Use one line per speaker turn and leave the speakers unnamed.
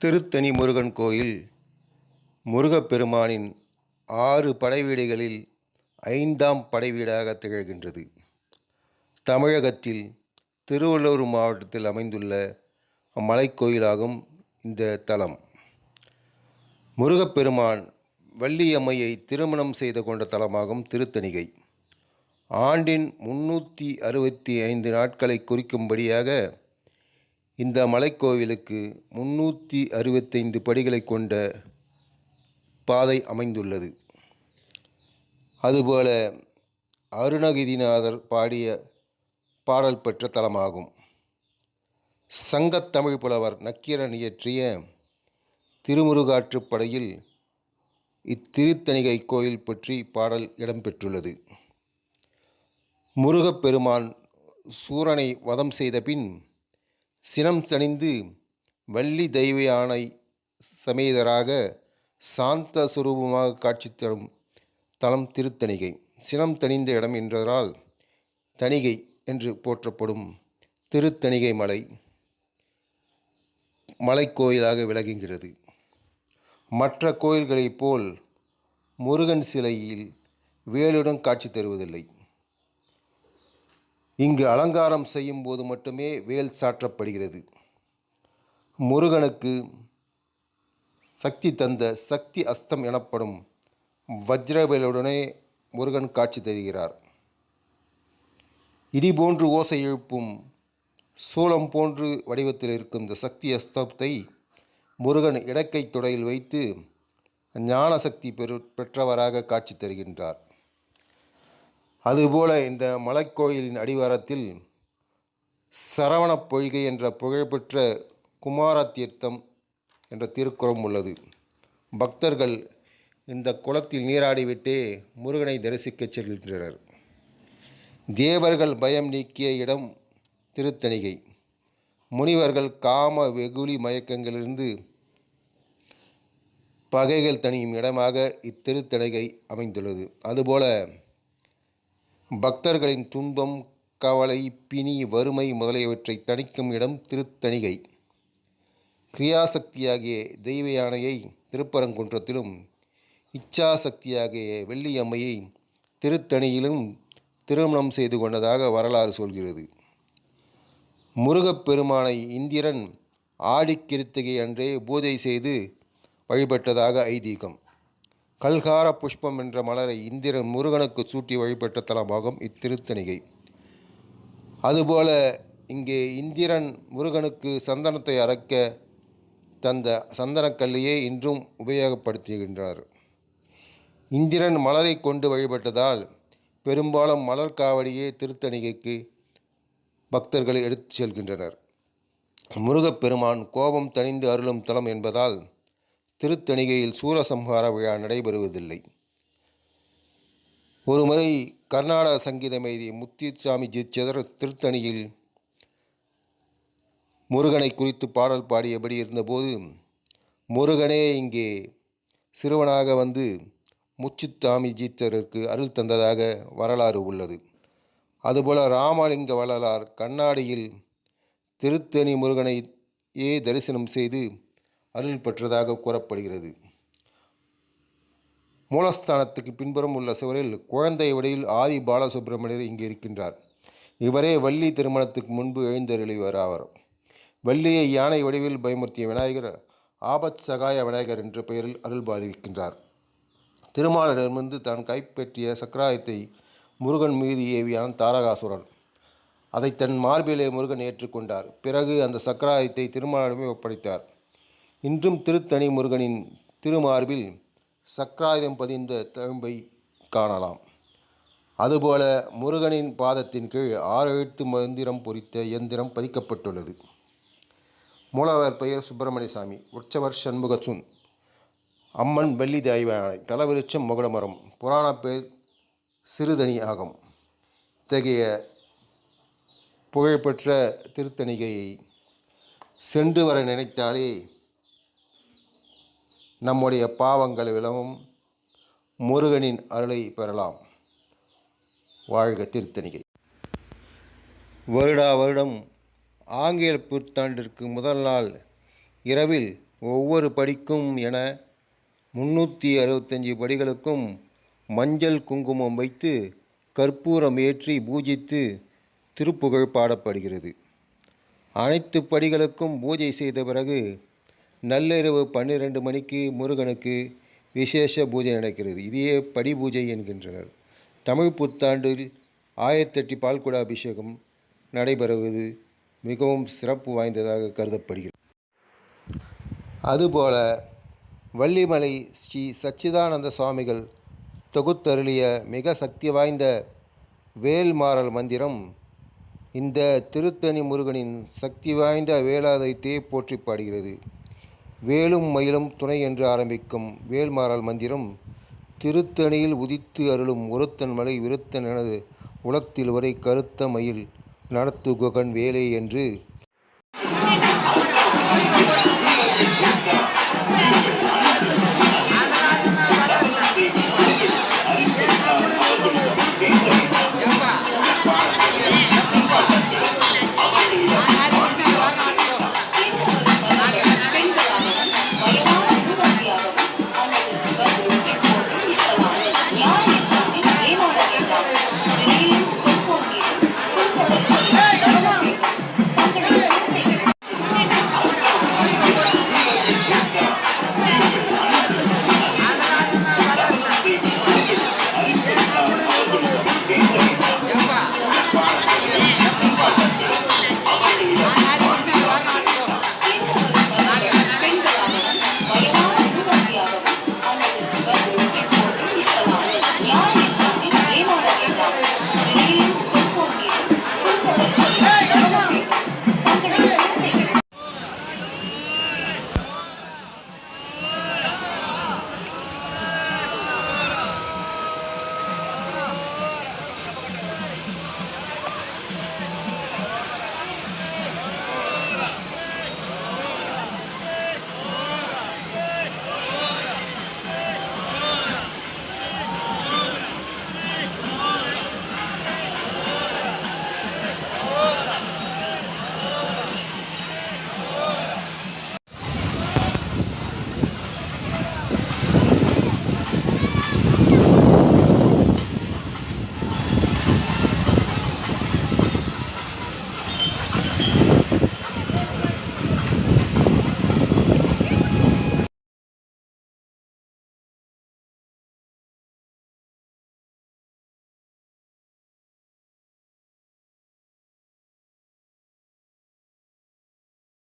திருத்தணி முருகன் கோயில் முருகப்பெருமானின் 6 படைவீடுகளில் 5ஆம் படைவீடாக திகழ்கின்றது. தமிழகத்தில் திருவள்ளூர் மாவட்டத்தில் அமைந்துள்ள மலைக்கோயிலாகும் இந்த தலம். முருகப்பெருமான் வள்ளியம்மையை திருமணம் செய்து கொண்ட தலமாகும் திருத்தணிகை. ஆண்டின் 365 நாட்களை குறிக்கும்படியாக இந்த மலைக்கோவிலுக்கு 365 படிகளை கொண்ட பாதை அமைந்துள்ளது. அதுபோல அருணகிரிநாதர் பாடிய பாடல் பெற்ற தலமாகும். சங்கத்தமிழ் புலவர் நக்கீரன் இயற்றிய திருமுருகாற்றுப்படையில் இத்திருத்தணிகை கோயில் பற்றி பாடல் இடம்பெற்றுள்ளது. முருகப்பெருமான் சூரனை வதம் செய்த பின் சினம் தணிந்து வள்ளி தெய்வ யானை சமேதராக சாந்த சுரூபமாக காட்சி தரும் தலம் திருத்தணிகை. சினம் தணிந்த இடம் என்றதால் தணிகை என்று போற்றப்படும் திருத்தணிகை மலைக்கோயிலாக விளங்குகிறது. மற்ற கோயில்களைப் போல் முருகன் சிலையில் வேலுடன் காட்சி தருவதில்லை. இங்கு அலங்காரம் செய்யும் போது மட்டுமே வேல் சாற்றப்படுகிறது. முருகனுக்கு சக்தி தந்த சக்தி அஸ்தம் எனப்படும் வஜ்ரவேலுடனே முருகன் காட்சி தருகிறார். இடி போன்று ஓசை எழுப்பும் சூலம் போன்று வடிவத்தில் இருக்கும் இந்த சக்தி அஸ்தத்தை முருகன் இடக்கை தொடையில் வைத்து ஞான சக்தி பெற்றவராக காட்சி தருகின்றார். அதுபோல இந்த மலைக்கோயிலின் அடிவாரத்தில் சரவணப் பொய்கை என்ற புகழ்பெற்ற குமார தீர்த்தம் என்ற திருக்குளம் உள்ளது. பக்தர்கள் இந்த குளத்தில் நீராடிவிட்டே முருகனை தரிசிக்க செல்கின்றனர். தேவர்கள் பயம் நீக்கிய இடம் திருத்தணிகை. முனிவர்கள் காம வெகுளி மயக்கங்களிலிருந்து பகைகள் தணியும் இடமாக இத்திருத்தணிகை அமைந்துள்ளது. அதுபோல பக்தர்களின் துன்பம், கவலை, பிணி, வறுமை முதலியவற்றை தணிக்கும் இடம் திருத்தணிகை. கிரியாசக்தியாகிய தெய்வ யானையை திருப்பரங்குன்றத்திலும் இச்சாசக்தியாகிய வெள்ளியம்மையை திருத்தணியிலும் திருமணம் செய்து கொண்டதாக வரலாறு சொல்கிறது. முருகப்பெருமானை இந்திரன் ஆடிக்கிருத்திகை அன்றே பூஜை செய்து வழிபட்டதாக ஐதீகம். கல்கார புஷ்பம் என்ற மலரை இந்திரன் முருகனுக்கு சூட்டி வழிபட்ட தலமாகும் இத்திருத்தணிகை. அதுபோல இங்கே இந்திரன் முருகனுக்கு சந்தனத்தை அரைக்க தந்த சந்தனக்கல்லையே இன்றும் உபயோகப்படுத்துகின்றார். இந்திரன் மலரை கொண்டு வழிபட்டதால் பெரும்பாலும் மலர் காவடியே திருத்தணிகைக்கு பக்தர்களை எடுத்து செல்கின்றனர். முருகப்பெருமான் கோபம் தணிந்து அருளும் தலம் என்பதால் திருத்தணிகையில் சூரசம்ஹார விழா நடைபெறுவதில்லை. ஒருமுறை கர்நாடக சங்கீத மேதை முத்துசாமி தீட்சிதர் திருத்தணியில் முருகனை குறித்து பாடல் பாடியபடி இருந்தபோது முருகனே இங்கே சிறுவனாக வந்து முத்துசாமி தீட்சிதருக்கு அருள் தந்ததாக வரலாறு உள்ளது. அதுபோல ராமலிங்க வள்ளலார் கண்ணாடியில் திருத்தணி முருகனையே தரிசனம் செய்து அருள் பெற்றதாக கூறப்படுகிறது. மூலஸ்தானத்துக்கு பின்புறம் உள்ள சுவரில் குழந்தை வடிவில் ஆதி பாலசுப்பிரமணியர் இங்கு இருக்கின்றார். இவரே வள்ளி திருமணத்துக்கு முன்பு எழுந்தருளிவர் ஆவார். வள்ளியை யானை வடிவில் பயமுறுத்திய விநாயகர் ஆபத் சகாய விநாயகர் என்ற பெயரில் அருள் பாலிக்கின்றார். திருமாலிடமிருந்து தான் கைப்பற்றிய சக்கராயத்தை முருகன் மீது ஏவியான் தாரகாசுரன். அதை தன் மார்பிலே முருகன் ஏற்றுக்கொண்டார். பிறகு அந்த சக்கராயத்தை திருமாலிடமே ஒப்படைத்தார். இன்றும் திருத்தணி முருகனின் திருமார்பில் சக்கராயுதம் பதிந்த தழும்பை காணலாம். அதுபோல முருகனின் பாதத்தின் கீழ் 6 எழுத்து மந்திரம் பொறித்த இயந்திரம் பதிக்கப்பட்டுள்ளது. மூலவர் பெயர் சுப்பிரமணியசாமி. உற்சவர் சண்முகசுன். அம்மன் வெள்ளி தெய்வயானை. தலவிருட்சம் மகுடமரம். புராண பெயர் சிறுதணி ஆகும். இத்தகைய புகழ்பெற்ற திருத்தணிகையை சென்று வர நினைத்தாலே நம்முடைய பாவங்கள் விலகும். முருகனின் அருளை பெறலாம். வாழ்க திருத்தணிகை. வருடா வருடம் ஆங்கில புத்தாண்டிற்கு முதல் நாள் இரவில் ஒவ்வொரு படிக்கும் என 365 படிகளுக்கும் மஞ்சள் குங்குமம் வைத்து கற்பூரம் ஏற்றி பூஜித்து திருப்புகழ் பாடப்படுகிறது. அனைத்து படிகளுக்கும் பூஜை செய்த பிறகு நள்ளிரவு 12 மணிக்கு முருகனுக்கு விசேஷ பூஜை நடக்கிறது. இதையே படி பூஜை என்கின்றனர். தமிழ் புத்தாண்டில் 1008 பால்குட அபிஷேகம் நடைபெறுவது மிகவும் சிறப்பு வாய்ந்ததாக கருதப்படுகிறது. அதுபோல வள்ளிமலை ஸ்ரீ சச்சிதானந்த சுவாமிகள் தொகுத்தருளிய மிக சக்தி வாய்ந்த வேல்மாறல் மந்திரம் இந்த திருத்தணி முருகனின் சக்தி வாய்ந்த வேலாயுதத்தை போற்றி பாடுகிறது. வேலும் மயிலும் துணை என்று ஆரம்பிக்கும் வேல்மாறல் மந்திரம் திருத்தணியில் உதித்து அருளும் ஒருத்தன் மலை விருத்தன் எனது உளத்தில் வரை கருத்த மயில் நடத்துகுகன் வேலே என்று